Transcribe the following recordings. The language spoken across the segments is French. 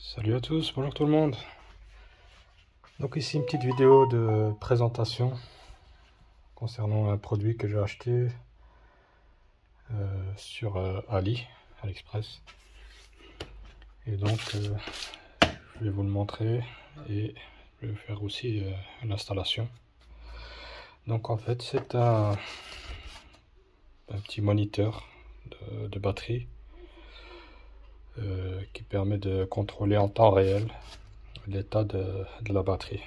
Salut à tous, bonjour tout le monde. Donc ici une petite vidéo de présentation concernant un produit que j'ai acheté sur AliExpress. Et donc je vais vous le montrer et je vais faire aussi l'installation. Donc en fait c'est un petit moniteur de batterie qui permet de contrôler en temps réel l'état de la batterie.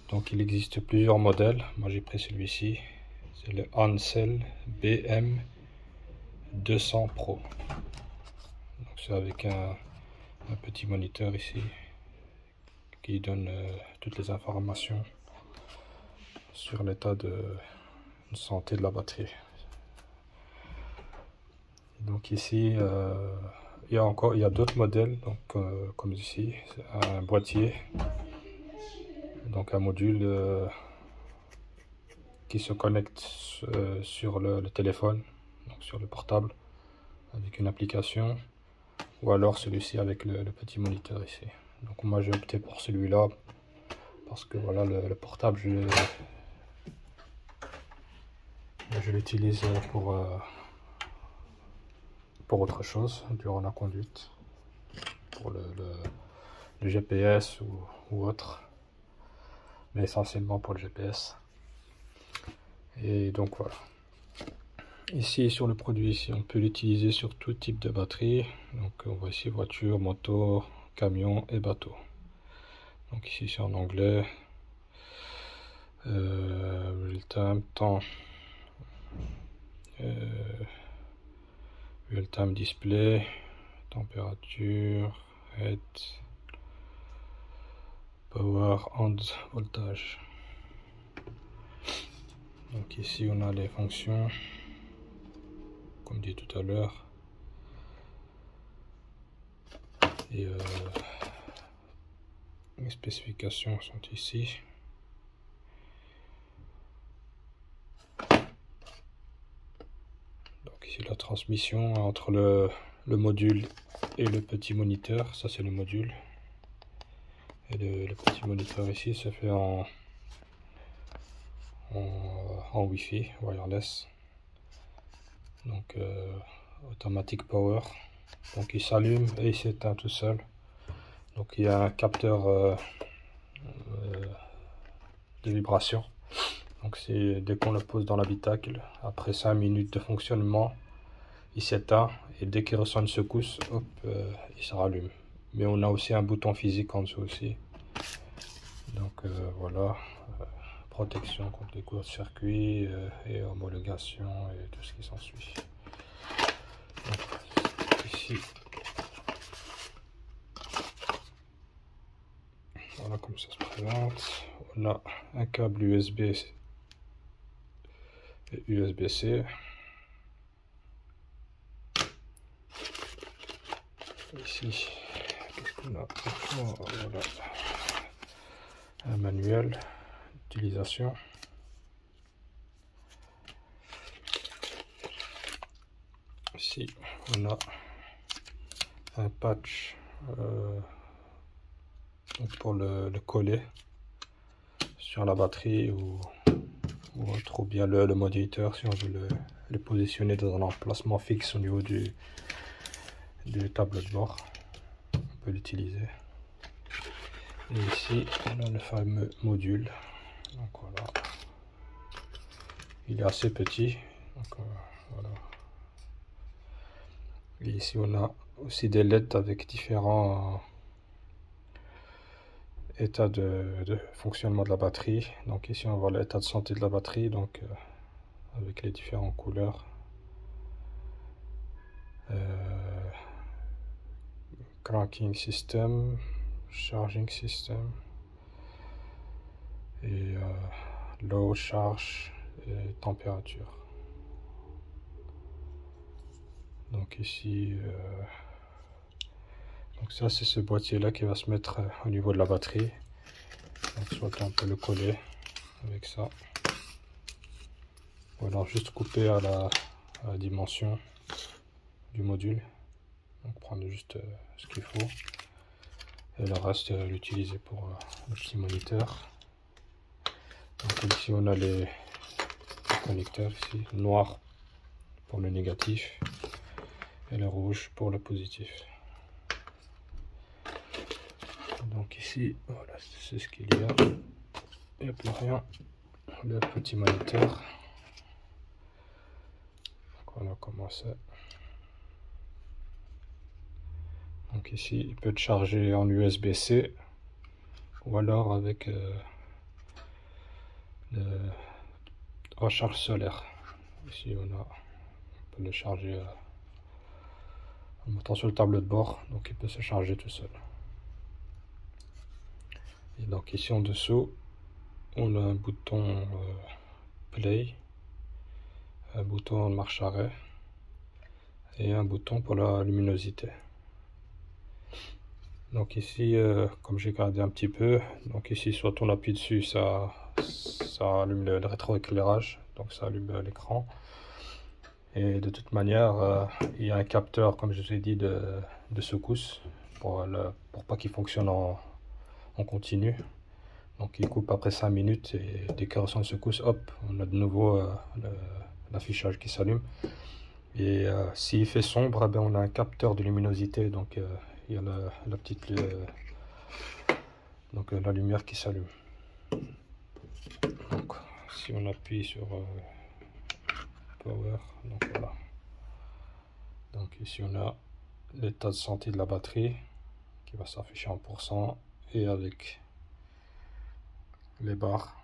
Donc il existe plusieurs modèles, moi j'ai pris celui-ci, c'est le Ancel BM200 Pro. Donc c'est avec un petit moniteur ici qui donne toutes les informations sur l'état de santé de la batterie. Donc ici il y a d'autres modèles, donc comme ici, un boîtier, donc un module qui se connecte sur le téléphone, donc sur le portable, avec une application, ou alors celui-ci avec le petit moniteur ici. Donc moi j'ai opté pour celui-là parce que voilà, le portable je l'utilise pour autre chose durant la conduite, pour le GPS ou autre, mais essentiellement pour le GPS. Et donc voilà. Ici sur le produit, ici on peut l'utiliser sur tout type de batterie. Donc on voit ici voiture, moto, camion et bateau. Donc ici c'est en anglais. Real-time temps, real-time display, température, head, power and voltage. Donc ici on a les fonctions, comme dit tout à l'heure, et les spécifications sont ici. Donc ici la transmission entre le module et le petit moniteur, ça c'est le module, et le petit moniteur ici se fait en Wi-Fi, wireless. Donc automatic power, donc il s'allume et il s'éteint tout seul. Donc il y a un capteur de vibration, donc c'est dès qu'on le pose dans l'habitacle, après 5 minutes de fonctionnement il s'éteint, et dès qu'il ressent une secousse, hop, il se rallume. Mais on a aussi un bouton physique en dessous aussi. Donc voilà, protection contre les courts-circuits et homologation et tout ce qui s'ensuit. Ici, voilà comme ça se présente. On a un câble USB et USB-C. Ici, qu'est-ce qu'on a? Voilà, un manuel d'utilisation. Ici, on a un patch pour le coller sur la batterie ou autre, ou bien le modulateur si on veut le positionner dans un emplacement fixe au niveau du tableau de bord. On peut l'utiliser. Et ici on a le fameux module. Donc voilà, il est assez petit, donc voilà. Et ici on a aussi des LED avec différents état de fonctionnement de la batterie. Donc ici on voit l'état de santé de la batterie, donc avec les différentes couleurs. Cranking system, charging system, et low charge et température. Donc ici donc ça c'est ce boîtier là qui va se mettre au niveau de la batterie. Donc soit on peut le coller avec ça, ou alors juste couper à la dimension du module. Donc prendre juste ce qu'il faut. Et le reste, l'utiliser pour le petit moniteur. Donc ici on a les connecteurs ici, le noir pour le négatif et le rouge pour le positif. Donc ici, voilà, c'est ce qu'il y a. Il n'y a plus rien. Le petit moniteur. Donc voilà comment c'est. Donc ici, il peut être chargé en USB-C ou alors avec le recharge solaire. Ici, on peut le charger en mettant sur le tableau de bord, donc il peut se charger tout seul. Et donc ici en dessous, on a un bouton play, un bouton marche arrêt et un bouton pour la luminosité. Donc ici, comme j'ai regardé un petit peu, donc ici soit on appuie dessus, ça allume le rétroéclairage, donc ça allume l'écran. Et de toute manière, il y a un capteur, comme je vous ai dit, de secousse pour pas qu'il fonctionne en continu. Donc il coupe après 5 minutes et dès qu'il ressent une secousse, hop, on a de nouveau l'affichage qui s'allume. Et s'il fait sombre, ben, on a un capteur de luminosité, donc il y a la petite donc la lumière qui s'allume. Donc si on appuie sur power, donc voilà. Donc ici on a l'état de santé de la batterie qui va s'afficher en pourcent et avec les barres.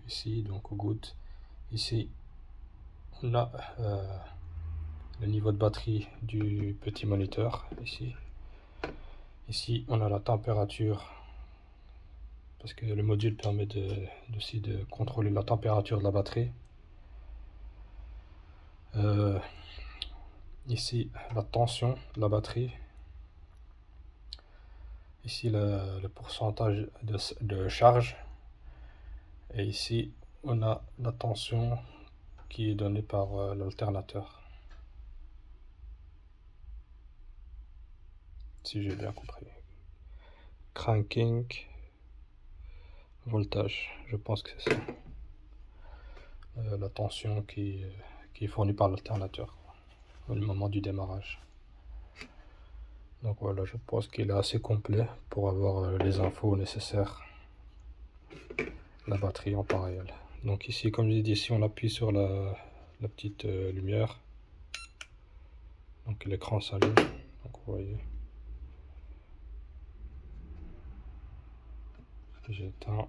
Ici donc au good. Ici on a le niveau de batterie du petit moniteur ici. Ici on a la température parce que le module permet aussi de contrôler la température de la batterie. Ici la tension de la batterie. Ici le pourcentage de charge. Et ici on a la tension qui est donnée par l'alternateur. Si j'ai bien compris. Cranking, voltage, je pense que c'est ça. La tension qui est fournie par l'alternateur au moment du démarrage. Donc voilà, je pense qu'il est assez complet pour avoir les infos nécessaires. La batterie en temps réel. Donc ici, comme je l'ai dit, si on appuie sur la petite lumière, donc l'écran s'allume. Donc vous voyez. J'éteins.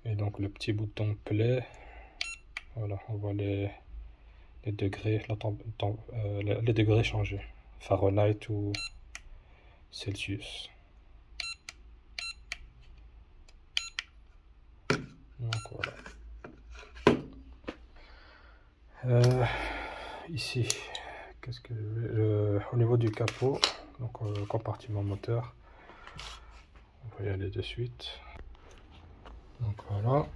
Et donc le petit bouton play, voilà, on voit les degrés, les degrés changer, Fahrenheit ou Celsius. Donc voilà. Ici, qu'est-ce que au niveau du capot, donc compartiment moteur, on va y aller de suite. Donc voilà.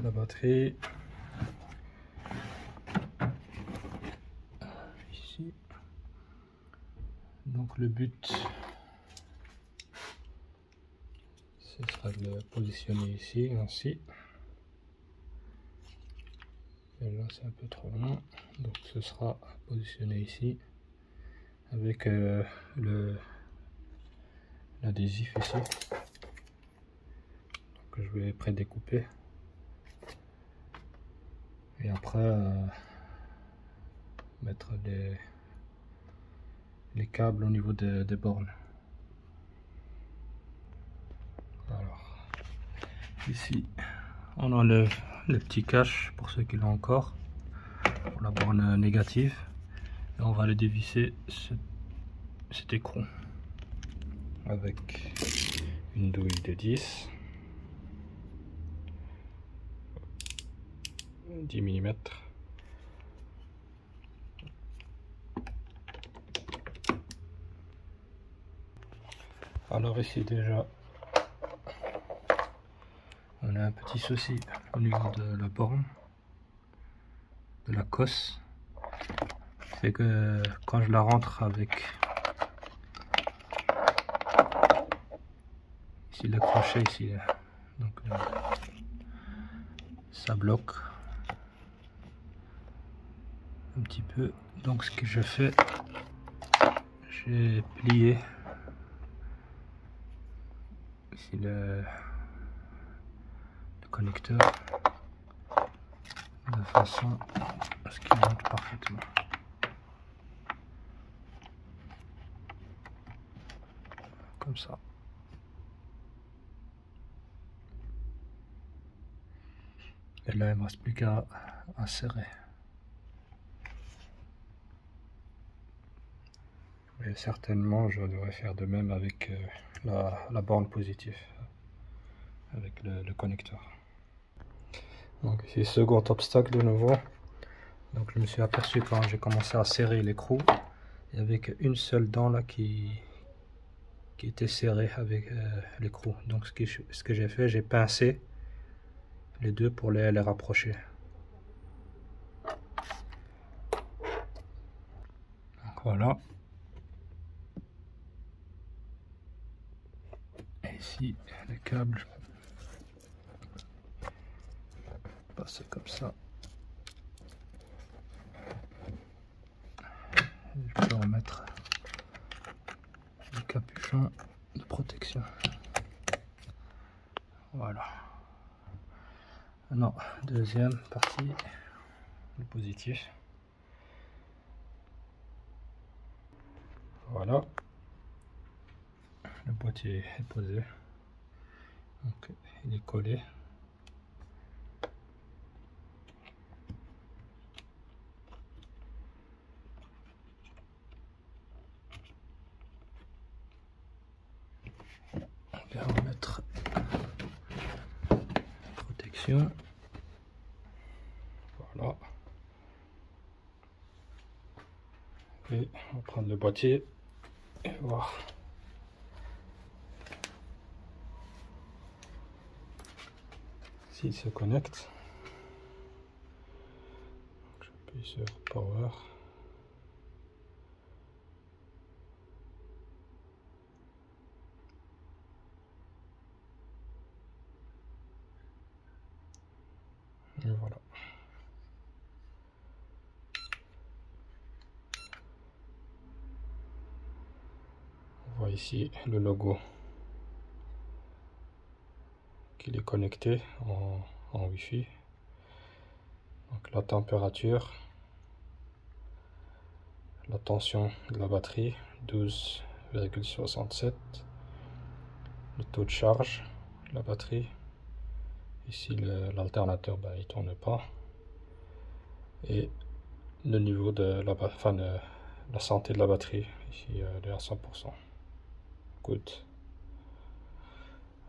La batterie. Ici. Donc le but, ce sera de le positionner ici, ainsi. Et là c'est un peu trop long, donc ce sera positionné ici avec l'adhésif ici. Donc je vais prédécouper. Et après mettre les câbles au niveau des bornes. Alors ici on enlève le petit cache pour ceux qui l'ont encore, pour la borne négative, et on va aller dévisser cet écrou avec une douille de 10 mm. Alors ici déjà un petit souci au niveau de la borne, de la cosse. C'est que quand je la rentre avec ici le crochet ici, donc ça bloque un petit peu. Donc ce que je fais, j'ai plié ici le connecteur de façon à ce qu'il rentre parfaitement. Comme ça. Et là, il ne me reste plus qu'à serrer. Et certainement, je devrais faire de même avec la borne positive, avec le connecteur. Donc ici, second obstacle de nouveau. Donc je me suis aperçu quand j'ai commencé à serrer l'écrou, il y avait qu'une seule dent là qui était serrée avec l'écrou. Donc ce que j'ai fait, j'ai pincé les deux pour les rapprocher. Donc voilà. Et ici, les câbles, je peux passer comme ça. Je peux remettre le capuchon de protection. Voilà. Non, deuxième partie, le positif. Voilà. Le boîtier est posé. Donc il est collé. On va remettre la protection. Voilà. Et on va prendre le boîtier et voir. S'il se connecte. J'appuie sur Power. Et voilà. On voit ici le logo qu'il est connecté en Wi-Fi. Donc la température, la tension de la batterie 12,67, le taux de charge de la batterie. Ici l'alternateur, ben, il tourne pas, et le niveau de la santé de la batterie, ici elle est à 100%. Good.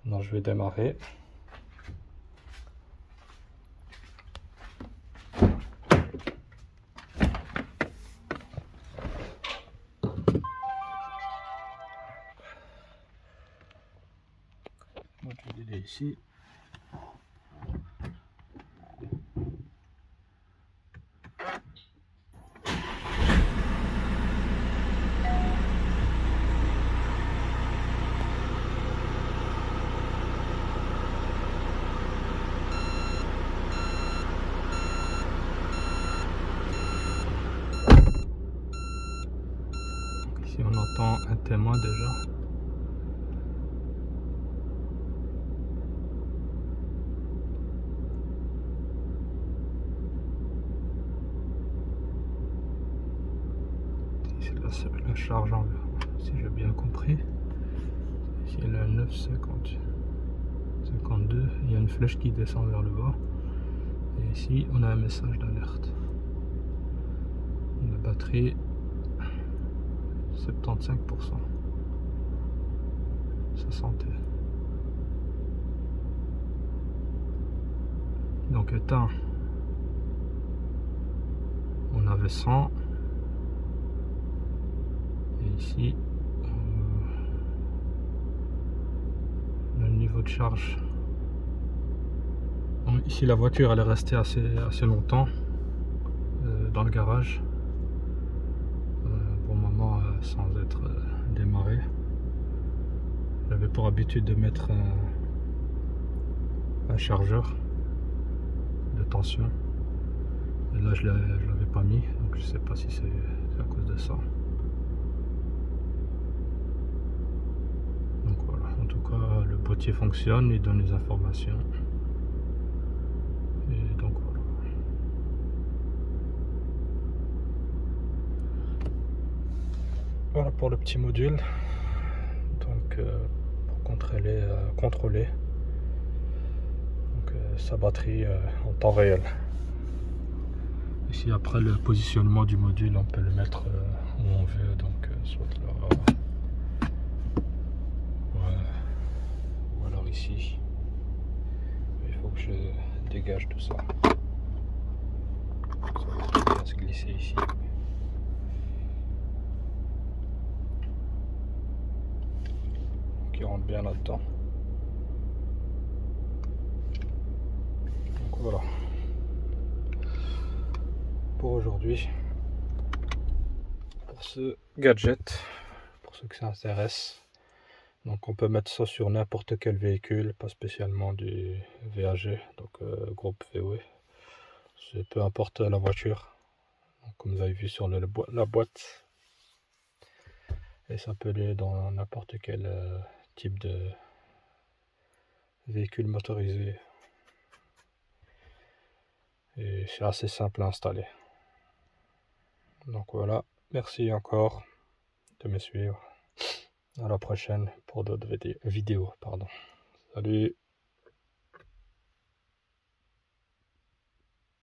Maintenant je vais démarrer. Moi je vais ici. Ici on entend un témoin déjà. C'est la charge en vert, si j'ai bien compris. Ici elle est à 9,52. Il y a une flèche qui descend vers le bas. Et ici on a un message d'alerte. La batterie 75%. Sa santé. Donc éteint, on avait 100. Et ici le niveau de charge ici la voiture elle est restée assez longtemps dans le garage. Pour le moment sans être démarrée. J'avais pour habitude de mettre un chargeur de tension. Et là je l'avais pas mis, donc je sais pas si c'est à cause de ça. Donc voilà, en tout cas le boîtier fonctionne, il donne les informations. Et donc voilà. Voilà pour le petit module. Donc pour contrôler donc, sa batterie en temps réel. Ici après le positionnement du module, on peut le mettre où on veut, donc soit là ou alors ici. Il faut que je dégage tout ça. Ça va bien se glisser ici. Qui rentre bien là-dedans. Donc voilà pour aujourd'hui, pour ce gadget, pour ceux qui s'intéressent. Donc on peut mettre ça sur n'importe quel véhicule, pas spécialement du VAG, donc groupe VW. C'est peu importe la voiture. Donc, comme vous avez vu sur la boîte. Et ça peut aller dans n'importe quel type de véhicule motorisé. Et c'est assez simple à installer. Donc voilà, merci encore de me suivre. À la prochaine pour d'autres vidéos. Salut!